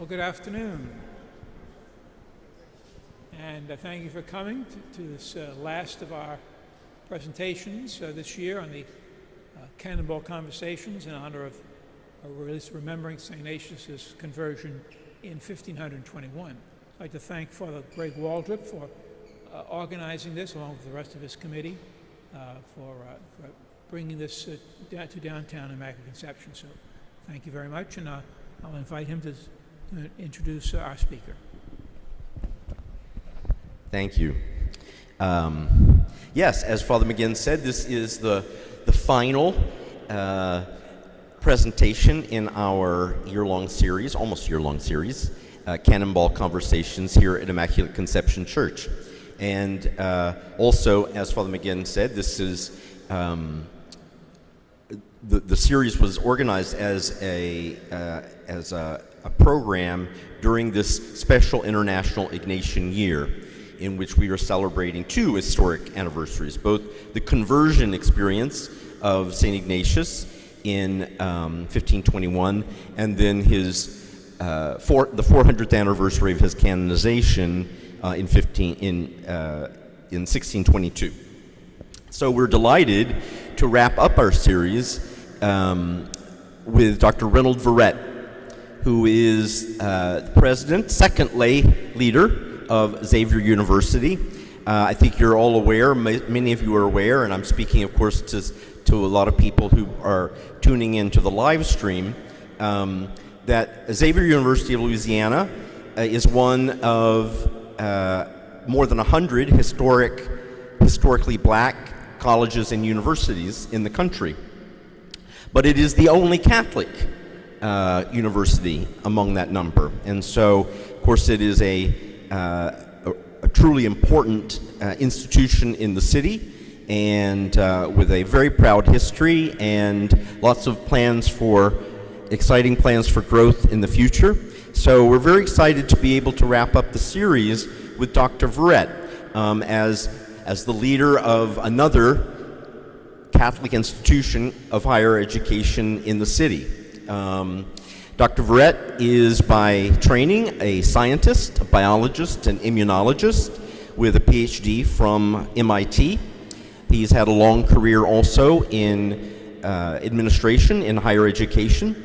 Well, good afternoon. And thank you for coming to this last of our presentations this year on the Cannonball Conversations in honor of remembering St. Ignatius' conversion in 1521. I'd like to thank Father Greg Waldrop for organizing this, along with the rest of his committee, for bringing this to downtown Immaculate Conception. So thank you very much, and I'll invite him to introduce our speaker. Thank you. Yes, as Father McGinn said, this is the final presentation in our year-long series, almost year-long series, Cannonball Conversations here at Immaculate Conception Church. And also, as Father McGinn said, this is the series was organized as a program during this special International Ignatian Year, in which we are celebrating two historic anniversaries, both the conversion experience of St. Ignatius in 1521, and then his the 400th anniversary of his canonization in 1622. So we're delighted to wrap up our series with Dr. Reynold Verret, who is the president, second lay leader of Xavier University. I think you're all aware, many of you are aware, and I'm speaking, of course, to a lot of people who are tuning into the live stream, that Xavier University of Louisiana is one of more than 100 historically black colleges and universities in the country. But it is the only Catholic university among that number. And so, of course, it is a truly important institution in the city, and with a very proud history and lots of exciting plans for growth in the future. So we're very excited to be able to wrap up the series with Dr. Verret as the leader of another Catholic institution of higher education in the city. Dr. Verret is by training a scientist, a biologist, an immunologist with a PhD from MIT. He's had a long career also in administration in higher education,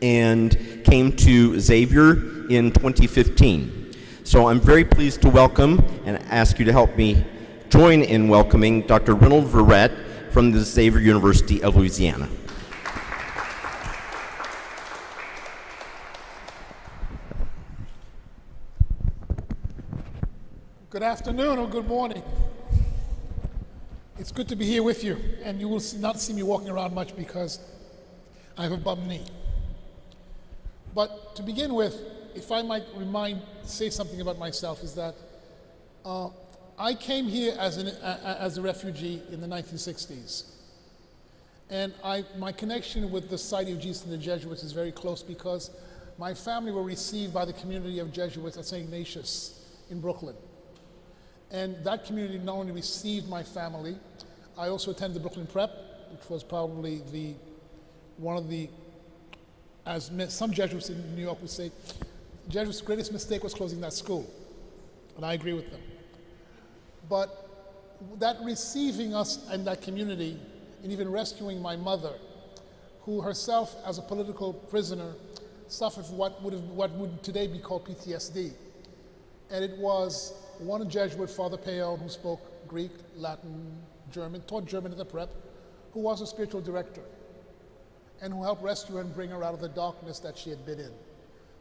and came to Xavier in 2015. So I'm very pleased to welcome and ask you to help me join in welcoming Dr. Reynold Verret from the Xavier University of Louisiana. Good afternoon or good morning. It's good to be here with you, and you will not see me walking around much because I have a bum knee. But to begin with, if I might say something about myself, is that I came here as a refugee in the 1960s. And my connection with the Society of Jesus and the Jesuits is very close, because my family were received by the community of Jesuits at St. Ignatius in Brooklyn. And that community not only received my family, I also attended the Brooklyn Prep, which was probably as some Jesuits in New York would say, Jesuits' greatest mistake was closing that school. And I agree with them. But that receiving us in that community, and even rescuing my mother, who herself, as a political prisoner, suffered from what would today be called PTSD. And it was one Jesuit, Father Payon, who spoke Greek, Latin, German, taught German at the prep, who was a spiritual director, and who helped rescue her and bring her out of the darkness that she had been in.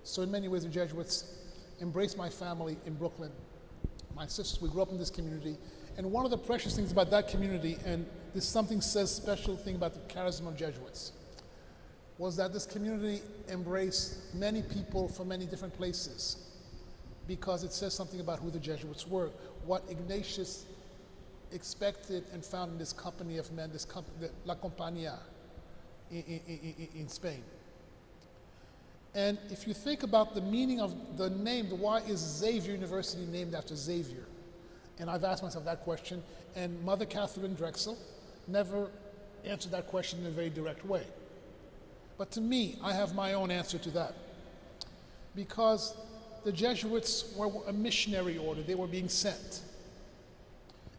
So in many ways, the Jesuits embraced my family in Brooklyn. My sisters, we grew up in this community. And one of the precious things about that community, and this something says special thing about the charism of Jesuits, was that this community embraced many people from many different places, because it says something about who the Jesuits were, what Ignatius expected and found in this company of men, this company, La Compañía in Spain. And if you think about the meaning of the name, why is Xavier University named after Xavier? And I've asked myself that question, and Mother Catherine Drexel never answered that question in a very direct way. But to me, I have my own answer to that. because the Jesuits were a missionary order. They were being sent.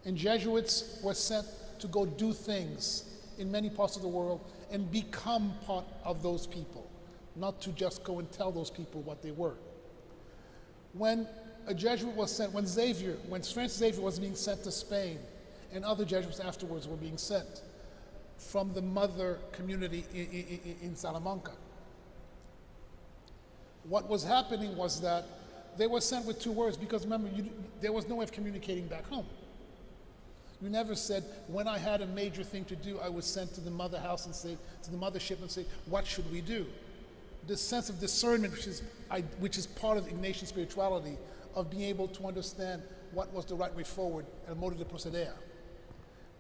And Jesuits were sent to go do things in many parts of the world and become part of those people, not to just go and tell those people what they were. When a Jesuit was sent, when Francis Xavier was being sent to Spain, and other Jesuits afterwards were being sent from the mother community in Salamanca, what was happening was that they were sent with two words, because remember, there was no way of communicating back home. You never said, when I had a major thing to do, I was sent to the mother house and say, to the mothership and say, what should we do? This sense of discernment, which is part of Ignatian spirituality, of being able to understand what was the right way forward, el modo de proceder,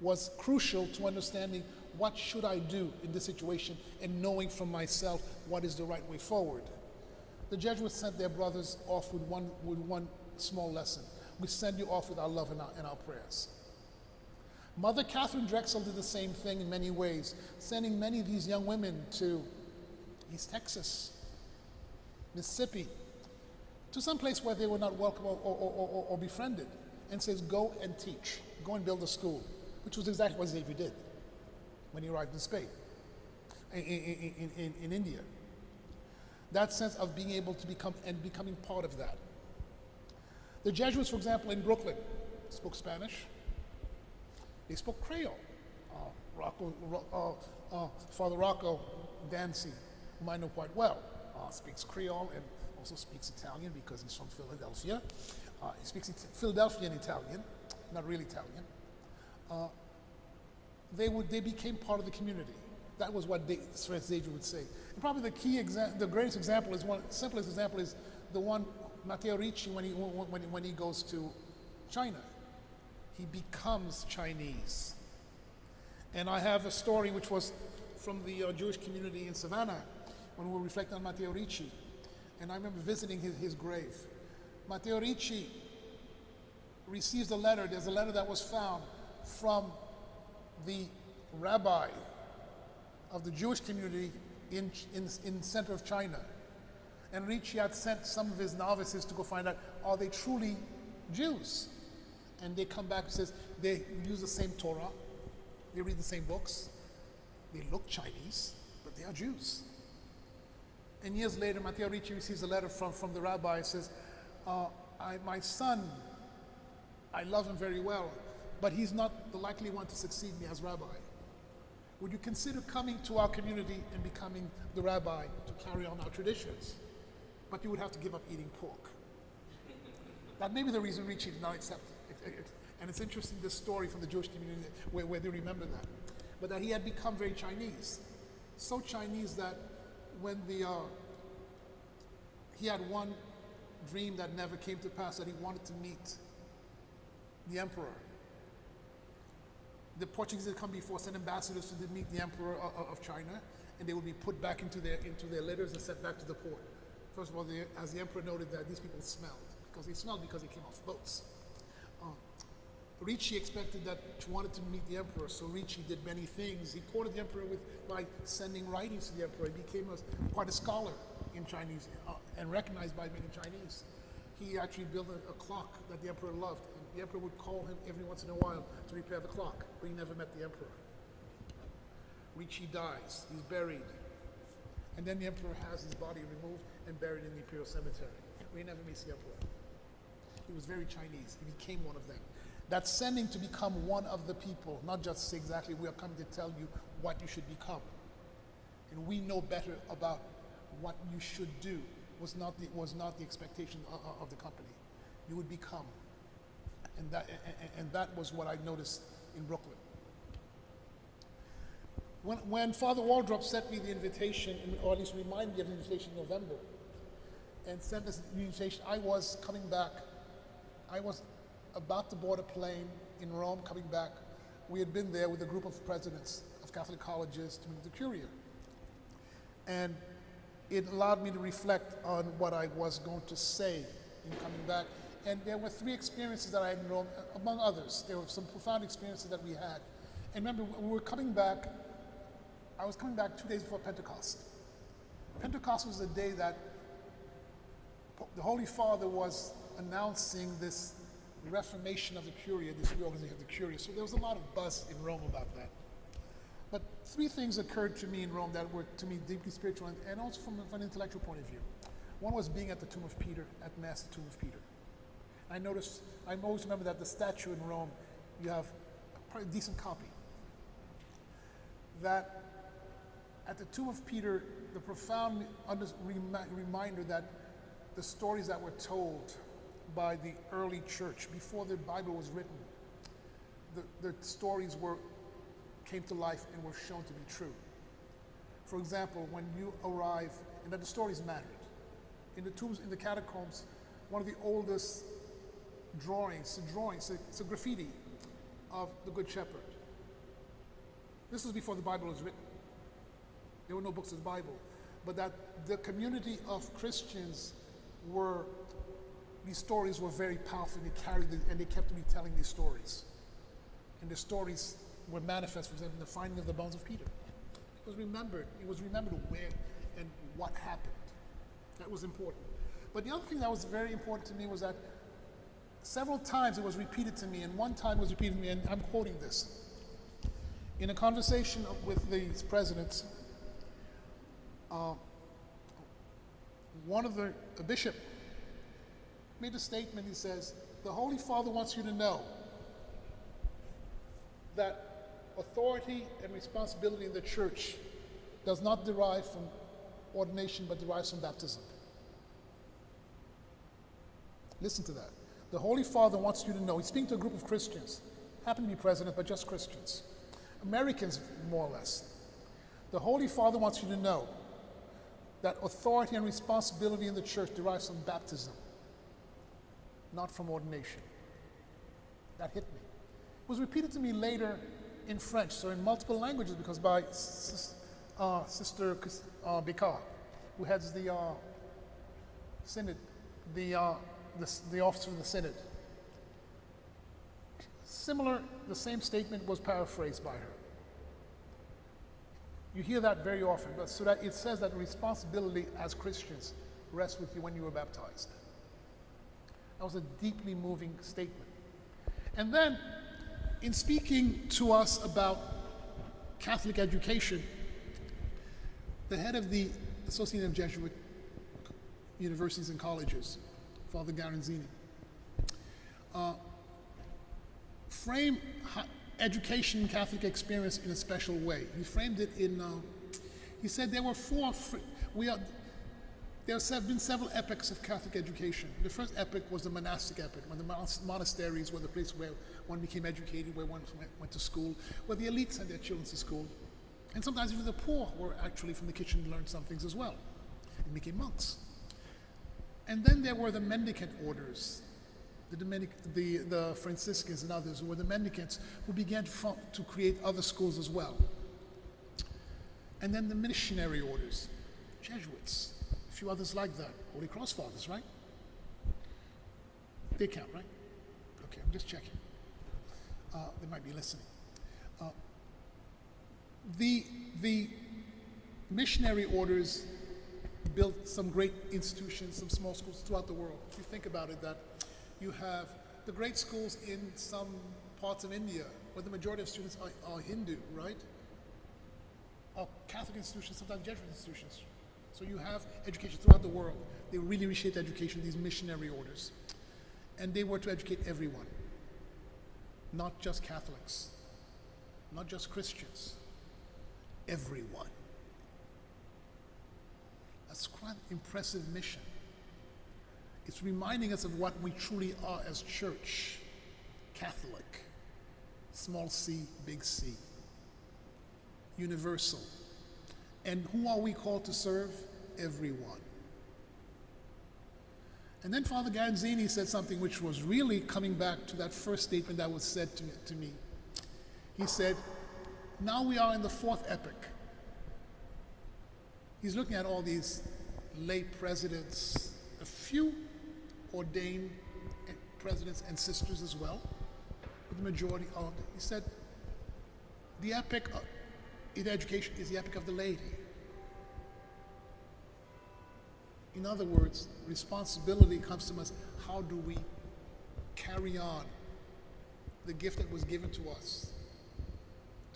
was crucial to understanding what should I do in this situation and knowing from myself what is the right way forward. The Jesuits sent their brothers off with one small lesson. We send you off with our love and our prayers. Mother Catherine Drexel did the same thing in many ways, sending many of these young women to East Texas, Mississippi, to some place where they were not welcome or befriended, and says, go and teach, go and build a school, which was exactly what Xavier did when he arrived in Spain, in India. That sense of being able to becoming part of that. The Jesuits, for example, in Brooklyn, spoke Spanish. They spoke Creole. Father Rocco Dancy, whom I know quite well, speaks Creole and also speaks Italian because he's from Philadelphia. He speaks Philadelphian Italian, not really Italian. They became part of the community. That was what Francis Xavier would say. And probably the greatest example is simplest example is the one Matteo Ricci when he goes to China. He becomes Chinese. And I have a story which was from the Jewish community in Savannah when we were reflecting on Matteo Ricci. And I remember visiting his grave. Matteo Ricci receives a letter. There's a letter that was found from the rabbi of the Jewish community in center of China. And Ricci had sent some of his novices to go find out, are they truly Jews? And they come back and says, they use the same Torah, they read the same books, they look Chinese, but they are Jews. And years later, Matteo Ricci receives a letter from the rabbi and says, my son, I love him very well, but he's not the likely one to succeed me as rabbi. Would you consider coming to our community and becoming the rabbi to carry on our traditions? But you would have to give up eating pork. That may be the reason Ricci did not accept it. And it's interesting, this story from the Jewish community where they remember that. But that he had become very Chinese. So Chinese that when he had one dream that never came to pass, that he wanted to meet the emperor. The Portuguese had come before, sent ambassadors to meet the emperor of China, and they would be put back into their litters and sent back to the port. First of all, as the emperor noted that these people smelled, because they came off boats. Ricci expected that, wanted to meet the emperor, so Ricci did many things. He courted the emperor by sending writings to the emperor. He became quite a scholar in Chinese and recognized by many Chinese. He actually built a clock that the emperor loved. And the emperor would call him every once in a while to repair the clock, but he never met the emperor. Ricci dies, he's buried. And then the emperor has his body removed and buried in the imperial cemetery. But he never meets the emperor. He was very Chinese, he became one of them. That sending to become one of the people, not just say exactly, we are coming to tell you what you should become. And we know better about what you should do was not the expectation of the company. You would become. And that was what I noticed in Brooklyn. When Father Waldrop sent me the invitation, or at least reminded me of the invitation in November, and sent us the invitation, I was coming back. I was about to board a plane in Rome, coming back. We had been there with a group of presidents of Catholic colleges to meet the Curia. And it allowed me to reflect on what I was going to say in coming back. And there were 3 experiences that I had in Rome, among others. There were some profound experiences that we had. And remember, we were coming back, I was coming back 2 days before Pentecost. Pentecost was the day that the Holy Father was announcing this reformation of the Curia, this reorganization of the Curia. So there was a lot of buzz in Rome about that. But three things occurred to me in Rome that were, to me, deeply spiritual and also from an intellectual point of view. One was being at the tomb of Peter, at Mass, the tomb of Peter. I always remember that the statue in Rome, you have probably a decent copy. That at the tomb of Peter, the profound reminder that the stories that were told by the early church before the Bible was written, the stories came to life and were shown to be true. For example, when you arrive, and that the stories mattered. In the tombs, in the catacombs, one of the oldest drawings, it's a graffiti of the Good Shepherd. This was before the Bible was written. There were no books of the Bible, but that the community of Christians these stories were very powerful. They carried and they kept retelling these stories. And the stories were manifest, for example, in the finding of the bones of Peter. It was remembered where and what happened. That was important. But the other thing that was very important to me was that several times it was repeated to me, and one time it was repeated to me, and I'm quoting this. In a conversation with these presidents, a bishop made a statement. He says, the Holy Father wants you to know that authority and responsibility in the church does not derive from ordination, but derives from baptism. Listen to that. The Holy Father wants you to know, he's speaking to a group of Christians, happen to be president, but just Christians. Americans, more or less. The Holy Father wants you to know that authority and responsibility in the church derives from baptism, not from ordination. That hit me. It was repeated to me later in French, so in multiple languages, because by Sister Bicard, who heads the synod, the officer of the synod. The same statement was paraphrased by her. You hear that very often, but so that it says that responsibility as Christians rests with you when you were baptized. That was a deeply moving statement. And then, in speaking to us about Catholic education, the head of the Association of Jesuit Universities and Colleges, Father Garanzini, framed education and Catholic experience in a special way. He framed it in, he said there were there have been several epochs of Catholic education. The first epoch was the monastic epoch, when the monasteries were the place where one became educated, where one went to school, where the elite sent their children to school. And sometimes even the poor were actually from the kitchen to learn some things as well, and became monks. And then there were the mendicant orders, the Franciscans and others, who were the mendicants, who began to create other schools as well. And then the missionary orders, Jesuits, a few others like that, Holy Cross Fathers, right? They count, right? Okay, I'm just checking. They might be listening. The missionary orders built some great institutions, some small schools throughout the world. If you think about it, that you have the great schools in some parts of India where the majority of students are Hindu, right? Or Catholic institutions, sometimes Jesuit institutions. So you have education throughout the world. They really reshaped education, these missionary orders. And they were to educate everyone, not just Catholics, not just Christians, everyone. That's quite an impressive mission. It's reminding us of what we truly are as church, Catholic, small c, big C, universal. And who are we called to serve? Everyone. And then Father Garanzini said something which was really coming back to that first statement that was said to me. He said, now we are in the fourth epoch. He's looking at all these lay presidents, a few ordained presidents and sisters as well, but the majority are. He said, the epoch in education is the epoch of the laity. In other words, responsibility comes to us. How do we carry on the gift that was given to us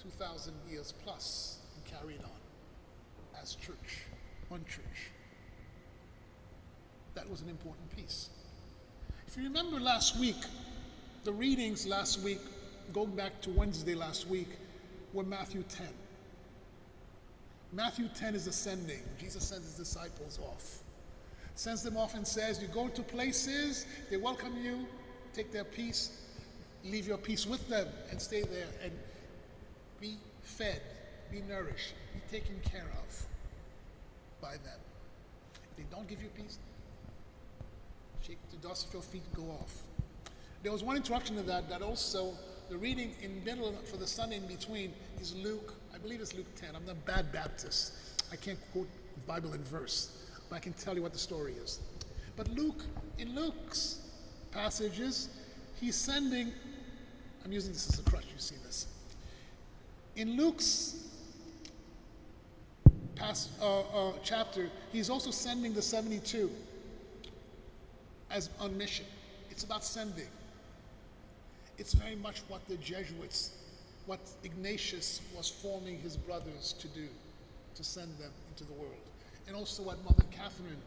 2,000 years plus and carry it on as church, one church? That was an important piece. If you remember last week, the readings last week, going back to Wednesday last week, were Matthew 10. Matthew 10 is the sending. Jesus sends his disciples off. Sends them off and says, you go to places, they welcome you, take their peace, leave your peace with them, and stay there and be fed, be nourished, be taken care of by them. If they don't give you peace, shake the dust off your feet and go off. There was one interruption to that also, the reading in middle for the Sunday in between is Luke, I believe it's Luke 10. I'm not a bad Baptist. I can't quote the Bible in verse, but I can tell you what the story is. But Luke, in Luke's passages, he's sending, I'm using this as a crutch, you see this. In Luke's chapter, he's also sending the 72 as on mission. It's about sending. It's very much what the Jesuits, what Ignatius was forming his brothers to do, to send them into the world. And also what Mother Catherine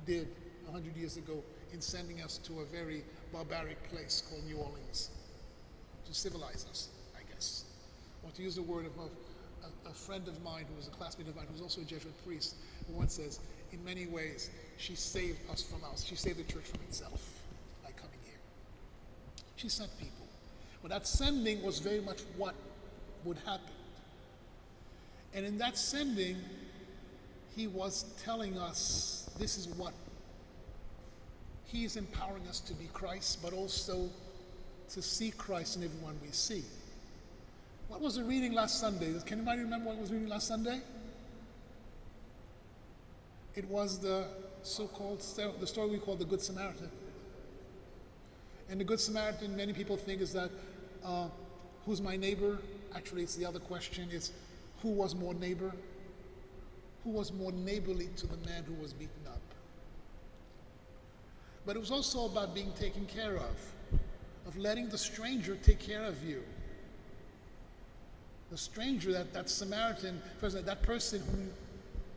did 100 years ago in sending us to a very barbaric place called New Orleans, to civilize us, I guess. Or to use the word of a friend of mine who was a classmate of mine who was also a Jesuit priest, who once says, in many ways, she saved us from us. She saved the church from itself by coming here. She sent people. But that sending was very much what would happen. And in that sending, he was telling us this is what he is empowering us to be Christ, but also to see Christ in everyone we see. What was the reading last Sunday? Can anybody remember what was reading last Sunday? It was the so-called, the story we call the Good Samaritan. And the Good Samaritan, many people think is that, who's my neighbor? Actually, it's the other question is, who was more neighbor? Who was more neighborly to the man who was beaten up? But it was also about being taken care of letting the stranger take care of you. The stranger, that Samaritan, that person who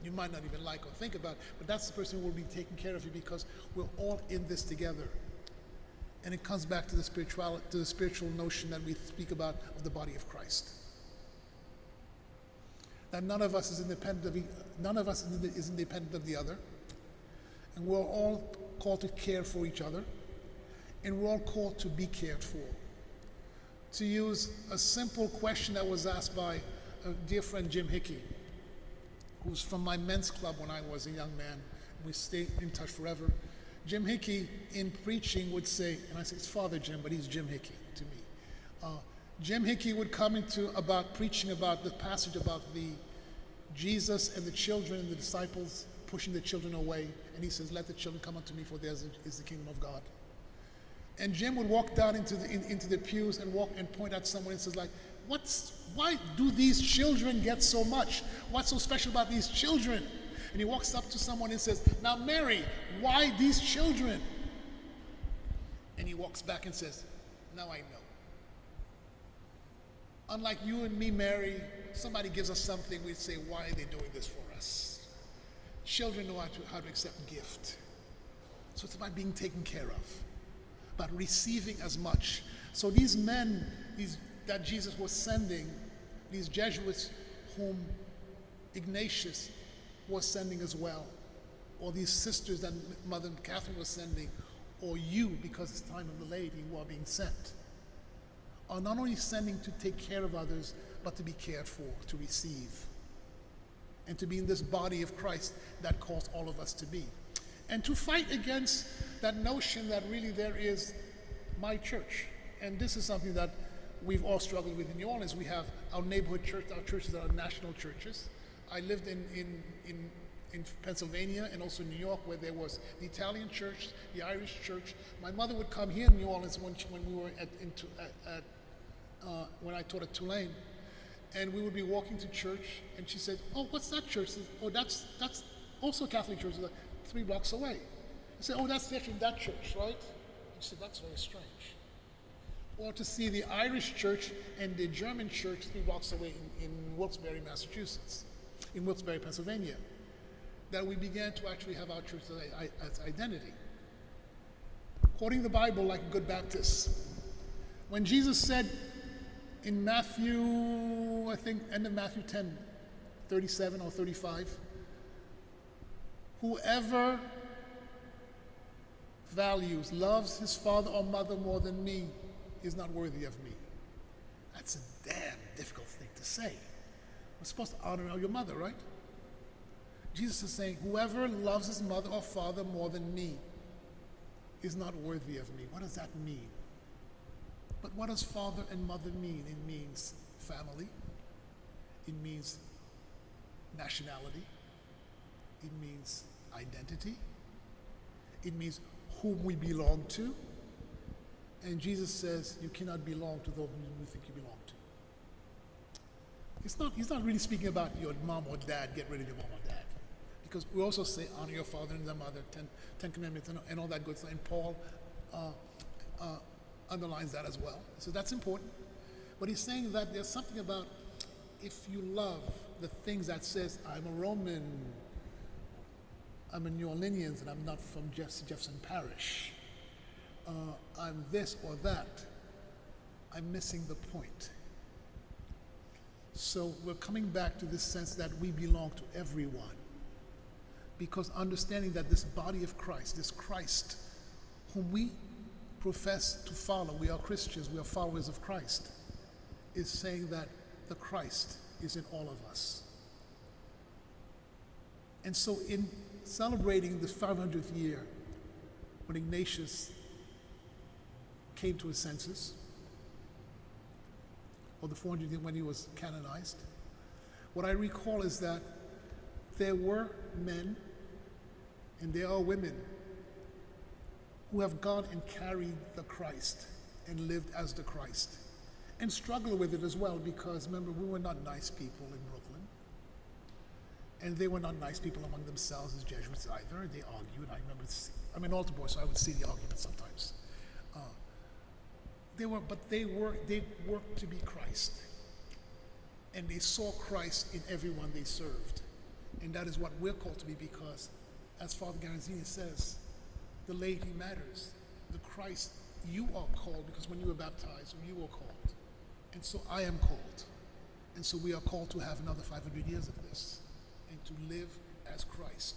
you might not even like or think about, but that's the person who will be taking care of you because we're all in this together. And it comes back to the spiritual notion that we speak about of the body of Christ. That none of us is independent of the other, and we're all called to care for each other, and we're all called to be cared for. To use a simple question that was asked by a dear friend Jim Hickey, who's from my men's club when I was a young man. We stayed in touch forever. Jim Hickey, in preaching, would say, and I say it's Father Jim, but he's Jim Hickey to me. Jim Hickey would come preaching about the passage about the Jesus and the children and the disciples pushing the children away, and he says, "Let the children come unto me, for theirs is the kingdom of God." And Jim would walk down into the pews and walk and point at someone and says, like, why do these children get so much? What's so special about these children? And he walks up to someone and says, "Now, Mary, why these children?" And he walks back and says, "Now I know." Unlike you and me, Mary, somebody gives us something, we'd say, "Why are they doing this for us?" Children know how to accept gift. So it's about being taken care of, about receiving as much. So these men, that Jesus was sending, these Jesuits whom Ignatius was sending as well, or these sisters that Mother Catherine was sending, or you, because it's time of the lady, who are being sent, are not only sending to take care of others, but to be cared for, to receive, and to be in this body of Christ that calls all of us to be. And to fight against that notion that really there is my church. And this is something that we've all struggled with in New Orleans. We have our neighborhood church, our churches are national churches. I lived in Pennsylvania and also New York, where there was the Italian church, the Irish church. My mother would come here in New Orleans when we were when I taught at Tulane, and we would be walking to church, and she said, "Oh, what's that church?" "Oh, that's also a Catholic church." Like, 3 blocks away. I said, oh, that's actually that church, right? I said, that's very strange. Or to see the Irish church and the German church 3 blocks away in Wilkes-Barre, Massachusetts, in Wilkes-Barre, Pennsylvania, that we began to actually have our church as identity. Quoting the Bible like a good Baptist. When Jesus said in Matthew, I think, end of Matthew 10, 37 or 35, whoever loves his father or mother more than me is not worthy of me. That's a damn difficult thing to say. We're supposed to honor your mother, right? Jesus is saying, whoever loves his mother or father more than me is not worthy of me. What does that mean? But what does father and mother mean? It means family. It means nationality. It means identity. It means whom we belong to. And Jesus says, you cannot belong to those you think you belong to. He's not really speaking about your mom or dad, get rid of your mom or dad. Because we also say, honor your father and your mother, Ten Commandments and all that good stuff. And Paul underlines that as well. So that's important. But he's saying that there's something about if you love the things that says, I'm a Roman, I'm a New Orleanian, and I'm not from Jefferson Parish, I'm this or that, I'm missing the point. So we're coming back to this sense that we belong to everyone. Because understanding that this body of Christ, this Christ whom we profess to follow, we are Christians, we are followers of Christ, is saying that the Christ is in all of us. And so in celebrating the 500th year, when Ignatius came to his senses, or the 400th year when he was canonized, what I recall is that there were men and there are women who have gone and carried the Christ and lived as the Christ and struggled with it as well, because remember, we were not nice people in Brooklyn, and they were not nice people among themselves as Jesuits either. They argued. I remember, I'm an altar boy, so I would see the argument sometimes. They worked to be Christ, and they saw Christ in everyone they served. And that is what we're called to be, because, as Father Garanzini says, the laity matters. The Christ, you are called, because when you were baptized, you were called. And so I am called. And so we are called to have another 500 years of this, and to live as Christ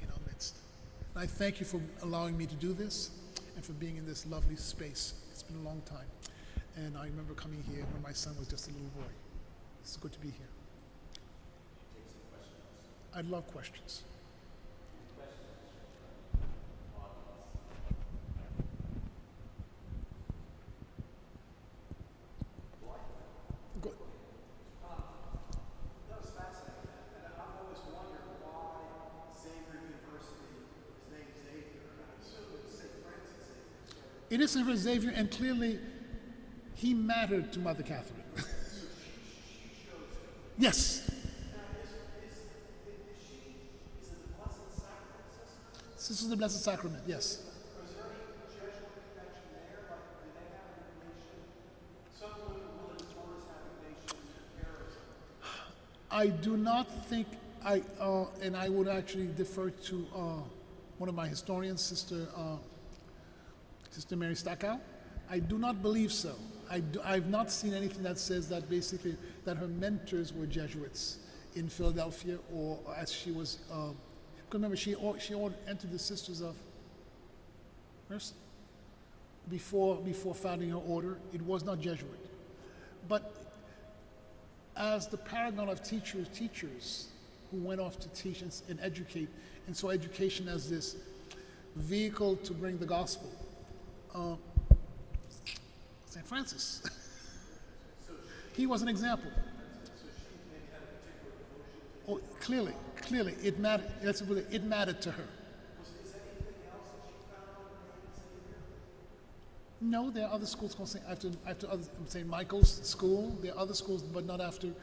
in our midst. And I thank you for allowing me to do this, and for being in this lovely space. It's been a long time. And I remember coming here when my son was just a little boy. It's good to be here. I'd love questions. Good. That was fascinating, and I've always wondered why Xavier University is named Xavier. I assume it's St. Francis Xavier. It is St. Xavier, and clearly he mattered to Mother Catherine. Yes. This is the Blessed Sacrament, yes. Was there any Jesuit connection there? Like, did they have a relation? Some religious orders have relations to terrorism. I do not think, and I would actually defer to one of my historians, Sister Mary Stackow. I do not believe so. I've not seen anything that says that basically that her mentors were Jesuits in Philadelphia, or as she was. Remember, she entered the Sisters of Mercy before founding her order. It was not Jesuit, but as the paragon of teachers who went off to teach and educate, and saw education as this vehicle to bring the gospel. St. Francis. He was an example. Oh, clearly, it mattered. It mattered to her. Is anything else that she found named Xavier? No, there are other schools called St. Michael's School. There are other schools, but not after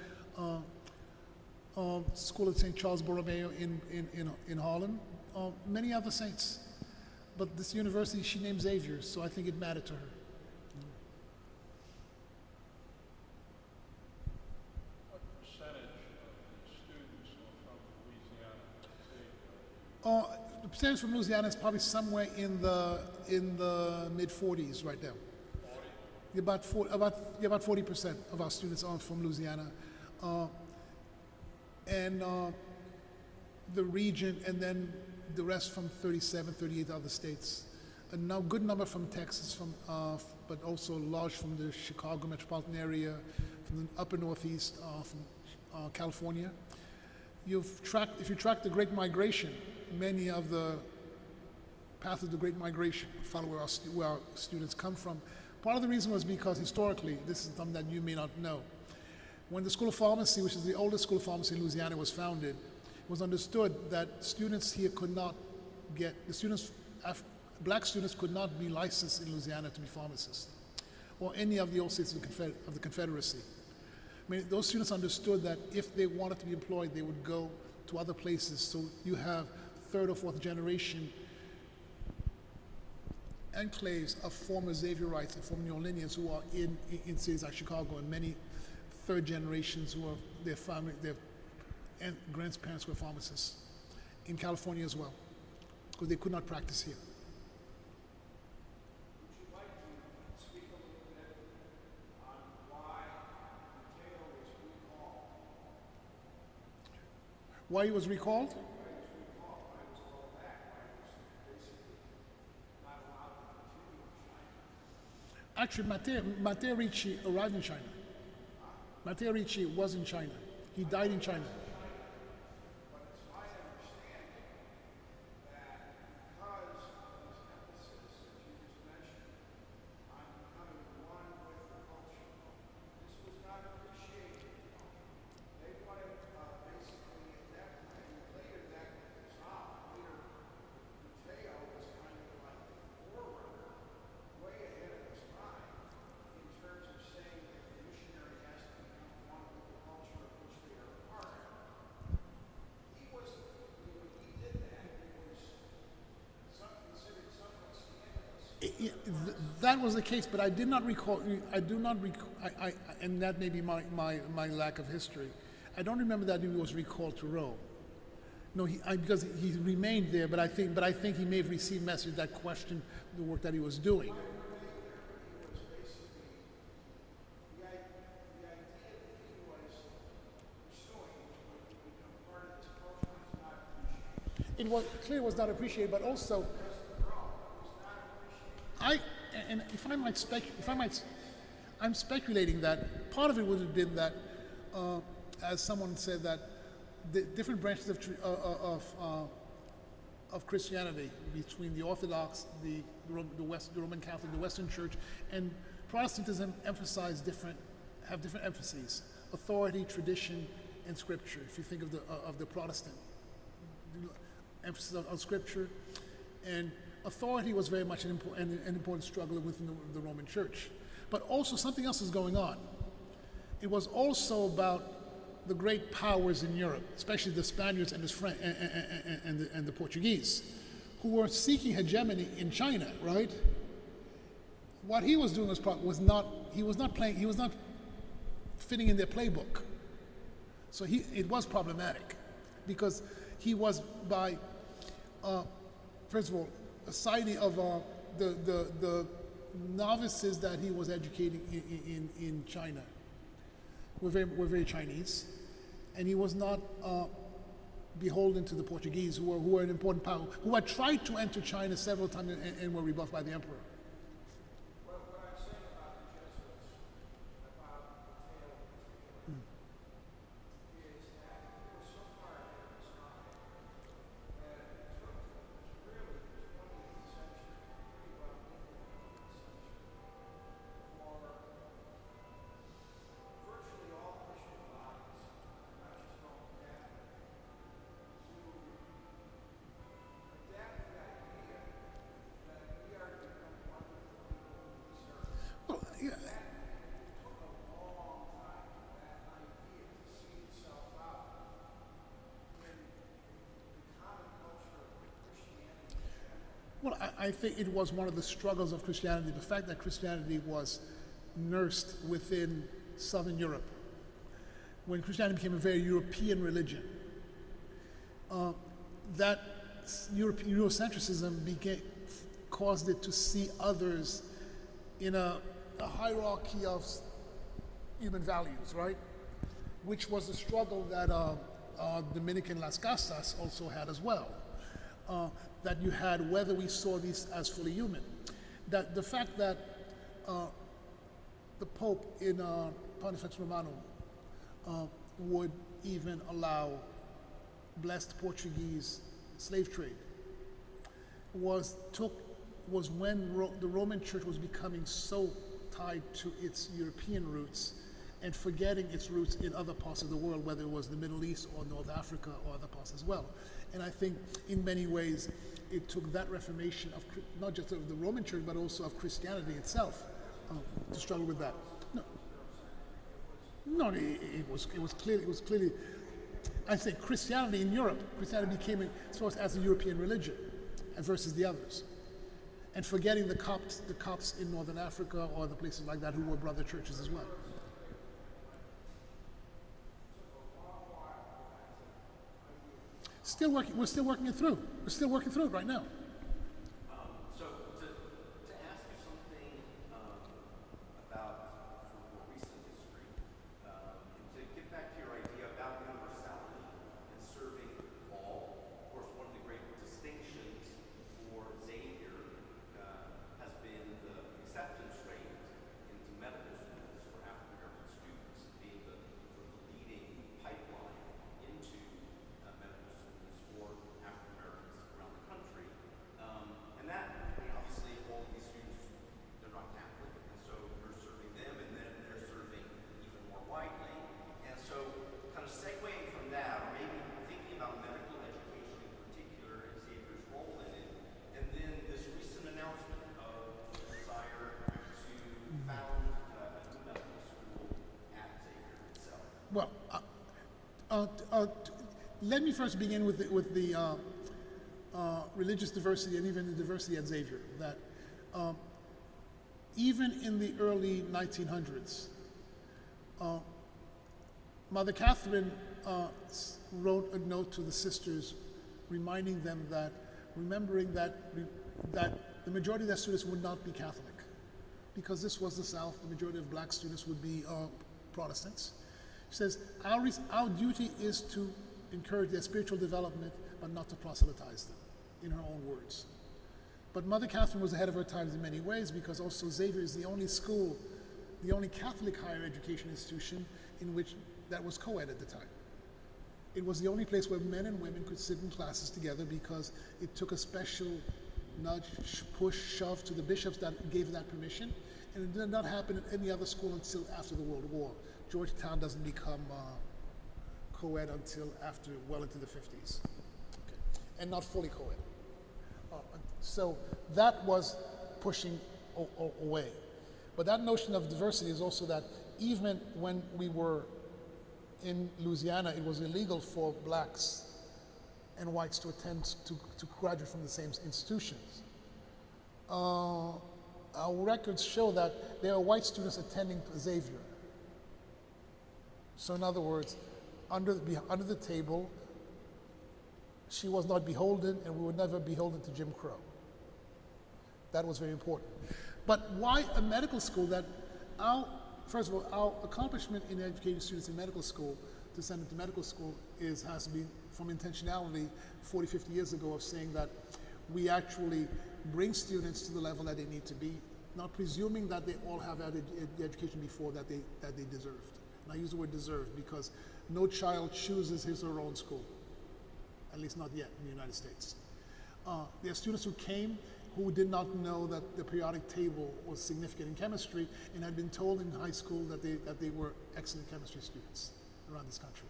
School of St. Charles Borromeo in Harlem. many other saints. But this university she named Xavier, so I think it mattered to her. What percentage of the students are from Louisiana? The percentage from Louisiana is probably somewhere in the mid-40s right now. 40? About 40% of our students are from Louisiana, and the region, and then the rest from 37, 38 other states. A good number from Texas, but also large from the Chicago metropolitan area, from the upper Northeast, from California. If you track the Great Migration, many of the path of the Great Migration follow where our students come from. Part of the reason was because historically, this is something that you may not know, when the School of Pharmacy, which is the oldest school of pharmacy in Louisiana, was founded, it was understood that students here could not black students could not be licensed in Louisiana to be pharmacists, or any of the old states of the Confederacy. I mean, those students understood that if they wanted to be employed, they would go to other places. So you have third or fourth generation enclaves of former Xavierites and former New Orleanians who are in cities like Chicago, and many third generations who are their grandparents were pharmacists in California as well, because they could not practice here. Would you like to speak a little bit on why Mateo was recalled? Why he was recalled? Actually, Matteo Ricci arrived in China. Matteo Ricci was in China. He died in China. But it's my understanding that because of this emphasis that you just mentioned on becoming one with the culture, this was not appreciated. They wanted basically at that time, later that stopped. Later, Mateo was kind of like the forerunner, way ahead of his time, in terms of saying that the missionary has to become one with the culture of which they are a part. He was, when he did that, it was considered somewhat scandalous. That was the case, but I did not recall. I do not recall, and that may be my lack of history. I don't remember that he was recalled to Rome. No, because he remained there. But I think he may have received messages that questioned the work that he was doing. It was clearly was not appreciated, but also I'm speculating that part of it would have been that, as someone said, that the different branches of Christianity, between the Orthodox, the Roman Catholic, the Western Church, and Protestantism have different emphases: authority, tradition, and Scripture. If you think of the Protestant emphasis on Scripture, and authority was very much an important struggle within the Roman Church. But also something else is going on. It was also about the great powers in Europe, especially the Spaniards and the Portuguese, who were seeking hegemony in China, right? What he was doing was not fitting in their playbook. So it was problematic, because he was first of all, a society of the novices that he was educating in China were very Chinese, and he was not beholden to the Portuguese, who were an important power, who had tried to enter China several times and were rebuffed by the emperor. What I'm saying about the Jesuits, about Mateo in particular, is that he was so far ahead of his time that it took really the 20th century, pretty well into the 20th century, for virtually all Christian bodies, not just Roman Catholic, to adapt the idea that we are to become one Well, I think it was one of the struggles of Christianity, the fact that Christianity was nursed within Southern Europe. When Christianity became a very European religion, that Eurocentrism caused it to see others in a hierarchy of human values, right? Which was a struggle that Dominican Las Casas also had as well. That you had whether we saw these as fully human. That the fact that the Pope in Pontifex Romanum would even allow blessed Portuguese slave trade was when the Roman Church was becoming so tied to its European roots and forgetting its roots in other parts of the world, whether it was the Middle East or North Africa or other parts as well. And I think in many ways it took that reformation of not just of the Roman Church but also of Christianity itself to struggle with that. No, it was clearly. I think Christianity in Europe, Christianity became as a European religion, versus the others, and forgetting the Copts in Northern Africa or the places like that who were brother churches as well. Still working. We're still working it through. We're still working through it right now. So to ask you something about more recent history, and to get back to your idea about universality and serving all. Of course, one of the great distinctions for Xavier has been the acceptance rate into medical schools for African American students being the sort of leading pipeline into medical schools for African Americans around the country. And that, obviously, all of these students, they're not Catholic, and so you're serving them, and then they're serving even more widely. And so, kind of segueing from that, or maybe thinking about medical education in particular, and Xavier's role in it, and then this recent announcement of the desire to found a new medical school at Xavier itself. Well, let me first begin with the religious diversity and even the diversity at Xavier. That even in the early 1900s, Mother Catherine wrote a note to the sisters, reminding them that, remembering that the majority of their students would not be Catholic, because this was the South. The majority of black students would be Protestants. She says, our duty is to encourage their spiritual development, but not to proselytize them, in her own words. But Mother Catherine was ahead of her times in many ways, because also Xavier is the only school, the only Catholic higher education institution in which that was co-ed at the time. It was the only place where men and women could sit in classes together, because it took a special nudge, push, shove to the bishops that gave that permission, and it did not happen at any other school until after the World War. Georgetown doesn't become co-ed until well into the 50s, okay. And not fully co-ed. So that was pushing away. But that notion of diversity is also that even when we were in Louisiana, it was illegal for blacks and whites to attend, to graduate from the same institutions. Our records show that there are white students attending Xavier. So in other words, under the table, she was not beholden, and we were never beholden to Jim Crow. That was very important. But why a medical school that first of all, our accomplishment in educating students in medical school, to send them to medical school, has to be from intentionality 40, 50 years ago of saying that we actually bring students to the level that they need to be, not presuming that they all have had the education before that they deserved. And I use the word deserved because no child chooses his or her own school, at least not yet in the United States. There are students who came who did not know that the periodic table was significant in chemistry and had been told in high school that they were excellent chemistry students around this country.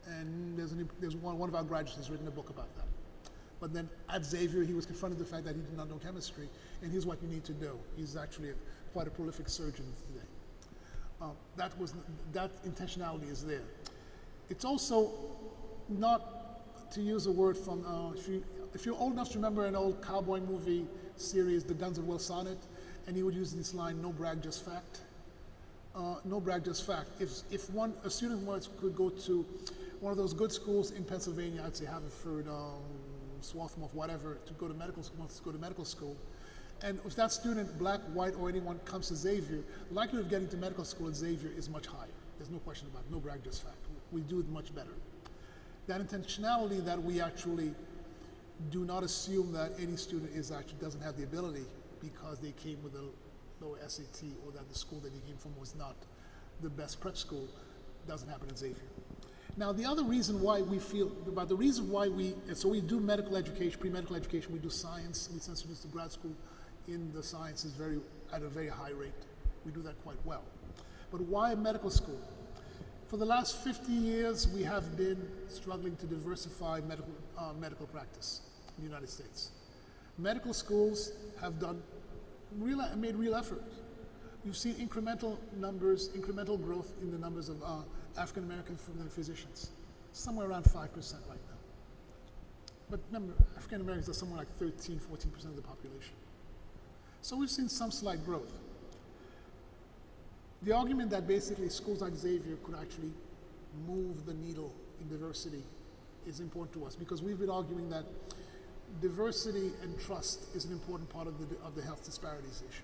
And there's one of our graduates has written a book about that. But then at Xavier, he was confronted with the fact that he did not know chemistry, and here's what you need to know. He's actually quite a prolific surgeon today. That intentionality is there. It's also not, to use a word from if you're old enough to remember an old cowboy movie series, The Guns of Will Sonnet, and he would use this line, no brag, just fact. No brag, just fact. If a student could go to one of those good schools in Pennsylvania, I'd say Haverford, Swarthmore, whatever, to go to medical school, and if that student, black, white, or anyone, comes to Xavier, the likelihood of getting to medical school at Xavier is much higher. There's no question about it. No brag, just fact. We do it much better. That intentionality that we actually do not assume that any student doesn't have the ability because they came with a lower SAT or that the school that they came from was not the best prep school doesn't happen at Xavier. Now, the other reason why we do medical education, pre-medical education, we do science, we send students to grad school in the sciences at a very high rate. We do that quite well. But why medical school? For the last 50 years, we have been struggling to diversify medical practice in the United States. Medical schools have made real effort. We've seen incremental growth in the numbers of African American physicians, somewhere around 5% right now. But remember, African Americans are somewhere like 13, 14% of the population. So we've seen some slight growth. The argument that basically schools like Xavier could actually move the needle in diversity is important to us because we've been arguing that diversity and trust is an important part of the health disparities issue.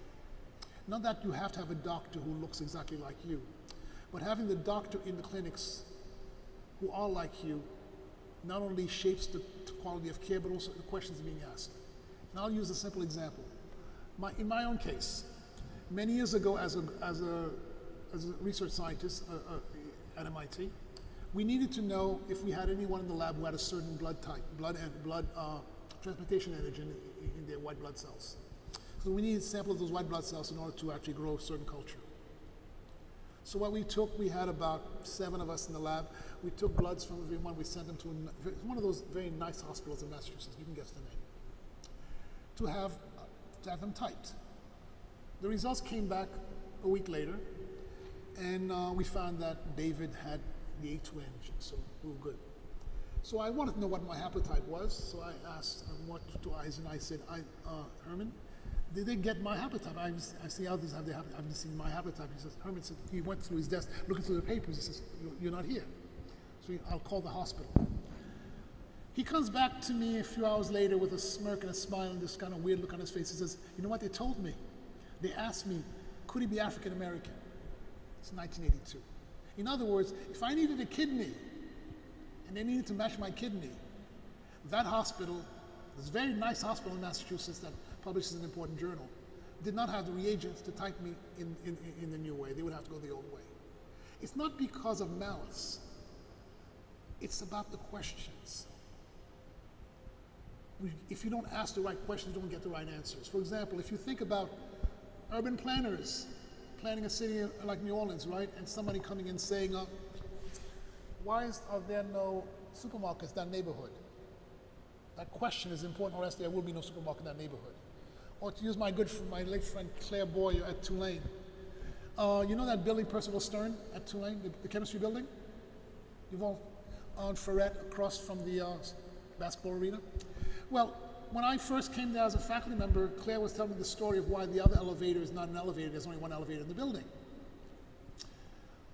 Not that you have to have a doctor who looks exactly like you, but having the doctor in the clinics who are like you not only shapes the quality of care, but also the questions being asked. And I'll use a simple example. In my own case, many years ago as a research scientist at MIT, we needed to know if we had anyone in the lab who had a certain blood type, blood transplantation antigen in their white blood cells. So we needed a sample of those white blood cells in order to actually grow a certain culture. So what we had about 7 of us in the lab. We took bloods from everyone. We sent them to one of those very nice hospitals in Massachusetts. You can guess the name. To have them typed. The results came back a week later, and we found that David had the A2 antigen, so we were good. So I wanted to know what my haplotype was, so I asked to Eisen, I said, Herman, did they get my haplotype? I see others have their haplotype. I haven't seen my haplotype. He says, Herman said, he went through his desk, looking through the papers. He says, you're not here. So I'll call the hospital. He comes back to me a few hours later with a smirk and a smile and this kind of weird look on his face. He says, you know what they told me? They asked me, could he be African American? It's 1982. In other words, if I needed a kidney and they needed to match my kidney, that hospital, this very nice hospital in Massachusetts that publishes an important journal, did not have the reagents to type me in the new way. They would have to go the old way. It's not because of malice. It's about the questions. If you don't ask the right questions, you don't get the right answers. For example, if you think about urban planners planning a city like New Orleans, right? And somebody coming in saying, why are there no supermarkets in that neighborhood? That question is important, or else there will be no supermarket in that neighborhood. Or to use my late friend Claire Boyer at Tulane. You know that building, Percival Stern at Tulane, the chemistry building? You've all on Verret across from the basketball arena? Well, when I first came there as a faculty member, Claire was telling me the story of why the other elevator is not an elevator. There's only one elevator in the building.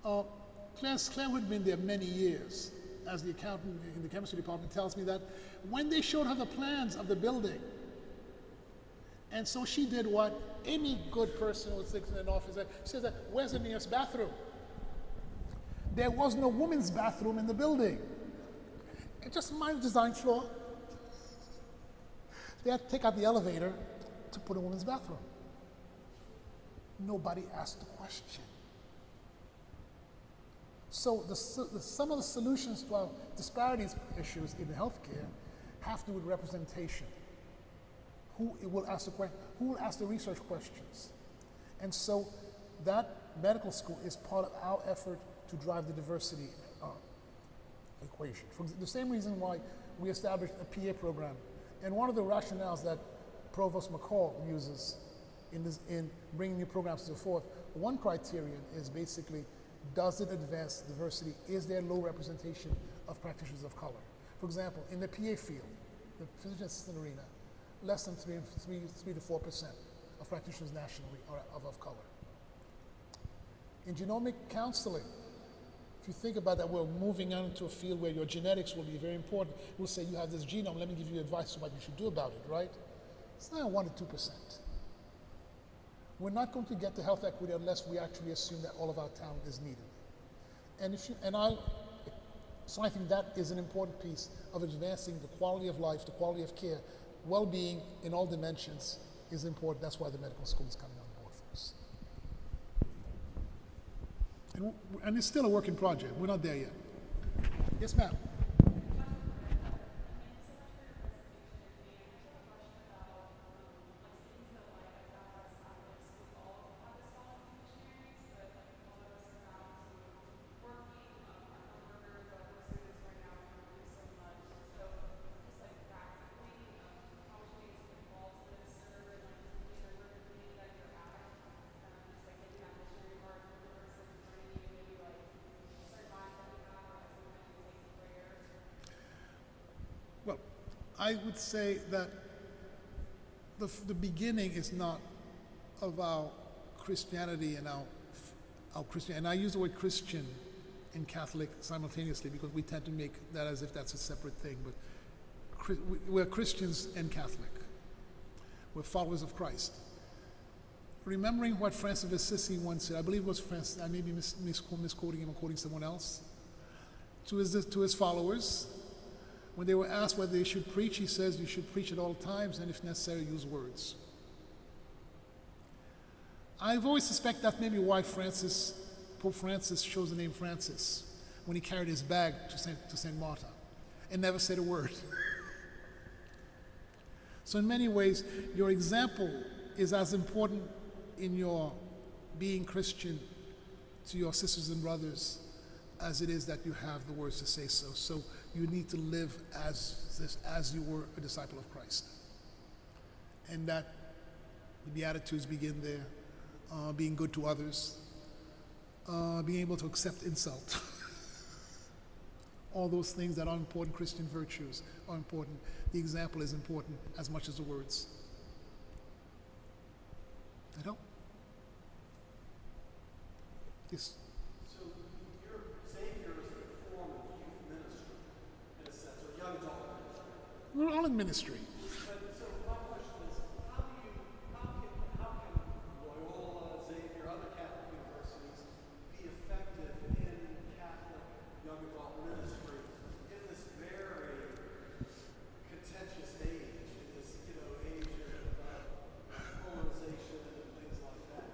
Claire, who had been there many years as the accountant in the chemistry department, tells me that when they showed her the plans of the building, and so she did what any good person would think in an office. She said, where's the nearest bathroom? There was no women's bathroom in the building. It's just my design floor. They had to take out the elevator to put a women's bathroom. Nobody asked the question. So some of the solutions to our disparities issues in healthcare have to do with representation. Who will ask the question? Who will ask the research questions? And so that medical school is part of our effort to drive the diversity equation. For the same reason why we established a PA program. And one of the rationales that Provost McCall uses in bringing new programs to the fore, one criterion is basically, does it advance diversity? Is there low representation of practitioners of color? For example, in the PA field, the physician assistant arena, less than 3 to 4% of practitioners nationally are of color. In genomic counseling, if you think about that, we're moving on into a field where your genetics will be very important. We'll say you have this genome, let me give you advice on what you should do about it, right? It's not 1 to 2%. We're not going to get to health equity unless we actually assume that all of our talent is needed. So I think that is an important piece of advancing the quality of life, the quality of care, well-being in all dimensions is important. That's why the medical school is coming on board for us. And it's still a work in project. We're not there yet. Yes, ma'am. Well, I would say that the beginning is not of our Christianity and our Christian, and I use the word Christian and Catholic simultaneously because we tend to make that as if that's a separate thing, but we're Christians and Catholic. We're followers of Christ. Remembering what Francis of Assisi once said, I believe it was Francis, I may be misquoting him or quoting someone else, to his followers, when they were asked whether they should preach, he says you should preach at all times and if necessary use words. I've always suspected that maybe why Pope Francis chose the name Francis when he carried his bag to St. Martha and never said a word. So in many ways, your example is as important in your being Christian to your sisters and brothers as it is that you have the words to say so. So you need to live as you were a disciple of Christ. And that the Beatitudes begin there, being good to others, being able to accept insult. All those things that are important Christian virtues are important. The example is important as much as the words. That help? Yes. So your Xavier is a form of youth ministry, in a sense, or young adult ministry. We're all in ministry. But so my question is, how can Loyola, Xavier, other Catholic universities be effective in Catholic young adult ministry in this very contentious age, in this age of polarization and things like that?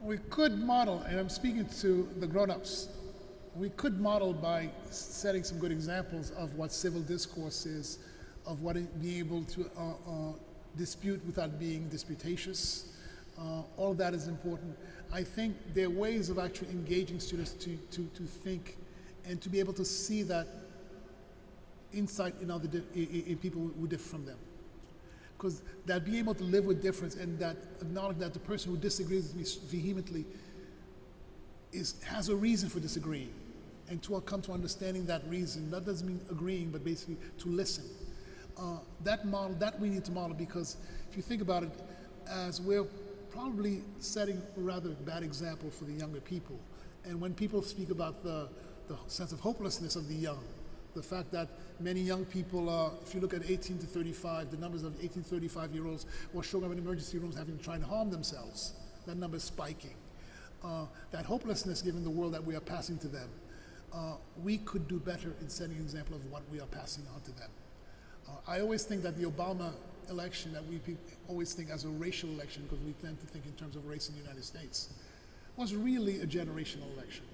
We could model, and I'm speaking to the grown-ups, we could model by setting some good examples of what civil discourse is, of what being able to dispute without being disputatious. All of that is important. I think there are ways of actually engaging students to think and to be able to see that insight in people who differ from them. Because that being able to live with difference and that acknowledge that the person who disagrees with me vehemently has a reason for disagreeing, and to come to understanding that reason. That doesn't mean agreeing, but basically to listen. That we need to model, because if you think about it, as we're probably setting a rather bad example for the younger people. And when people speak about the sense of hopelessness of the young, the fact that many young people, if you look at 18 to 35, the numbers of 18 to 35-year-olds who are showing up in emergency rooms trying to harm themselves, that number is spiking. That hopelessness given the world that we are passing to them, we could do better in setting an example of what we are passing on to them. I always think that the Obama election, that we always think as a racial election, because we tend to think in terms of race in the United States, was really a generational election.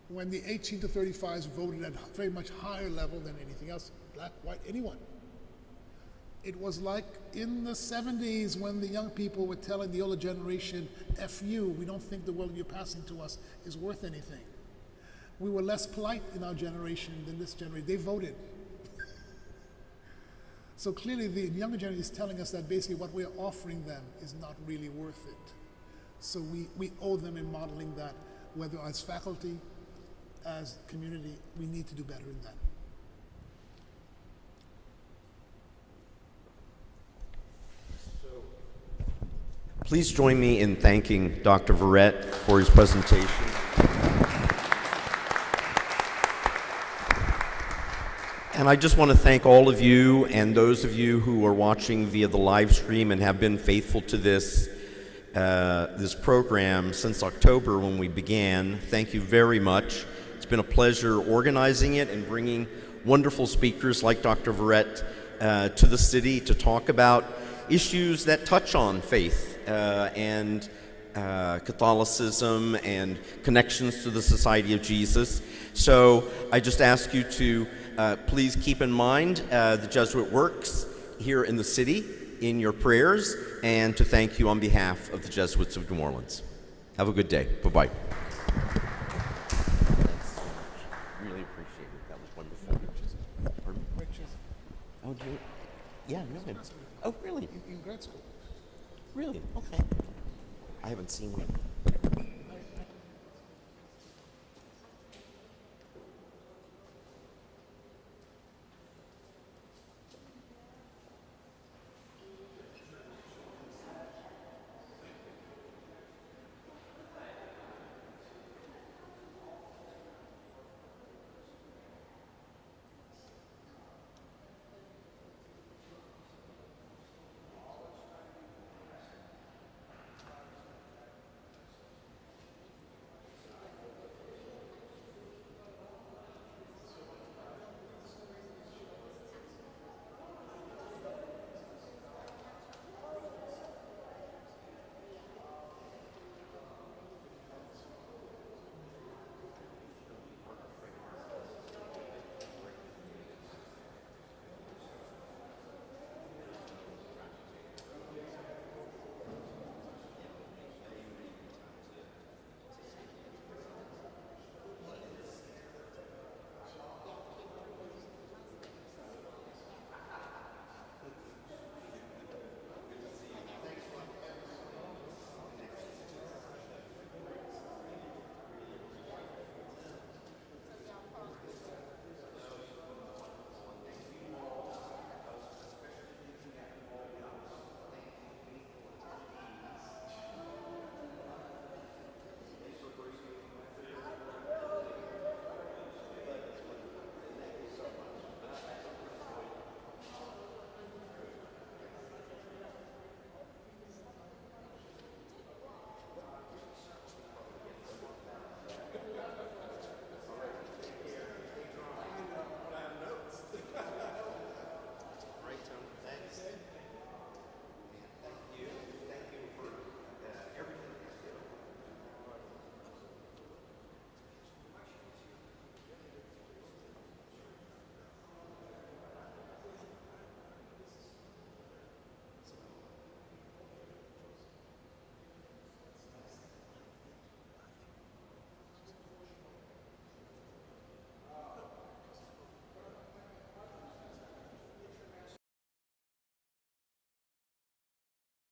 When the 18 to 35s voted at a very much higher level than anything else, black, white, anyone. It was like in the 70s when the young people were telling the older generation, F you, we don't think the world you're passing to us is worth anything. We were less polite in our generation than this generation. They voted. So clearly the younger generation is telling us that basically what we're offering them is not really worth it. So we owe them in modeling that, whether as faculty, as community, we need to do better in that. Please join me in thanking Dr. Verret for his presentation. And I just want to thank all of you and those of you who are watching via the live stream and have been faithful to this program since October when we began. Thank you very much. It's been a pleasure organizing it and bringing wonderful speakers like Dr. Verret to the city to talk about issues that touch on faith and Catholicism and connections to the Society of Jesus. So I just ask you to please keep in mind the Jesuit works here in the city in your prayers, and to thank you on behalf of the Jesuits of New Orleans. Have a good day. Bye-bye. Really appreciate it. That was wonderful. Pardon? Oh, do you? Yeah, really. Oh, really? In grad school. Really? Okay. I haven't seen him.